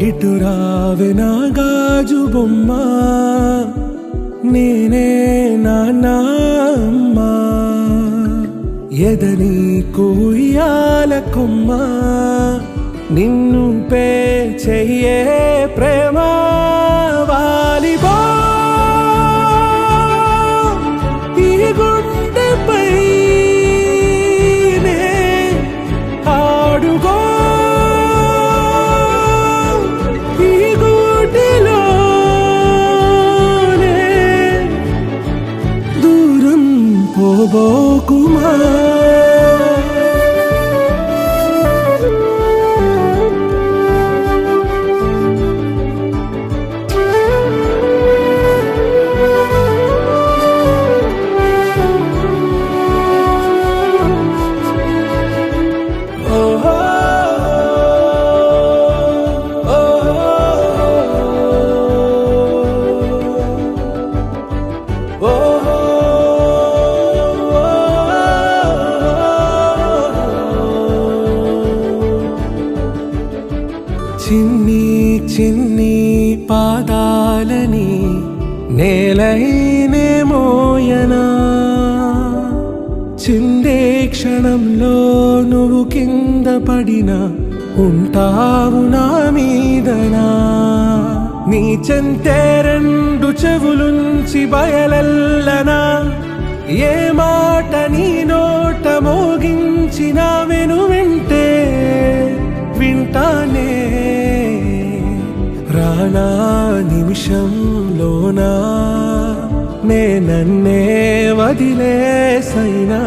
ఇటు రావే నా గాజు బొమ్మ, నేనే నాన్న అమ్మ, ఎదని కొయ్యాల కొమ్మ, నిన్ను పే చెయ్యే ప్రేమ వాలిబా ఈ గుండెపై ఆడుగో ఈ గుడిలోనే దూరం పోబోకుమా. చిన్ని చిన్ని పాదాలని నేలైనే మోయనా, చిందే క్షణంలో నువ్వు కింద పడినా ఉంటావు నా మీదనా. నీ చెంతే రెండు చెవులుంచి బయలెల్లనా, ఏ మాట నీ నోట మోగించిన వెను వింటే వింటానే. రానా నిమిషంలోనా నే నన్నే వదిలేసైనా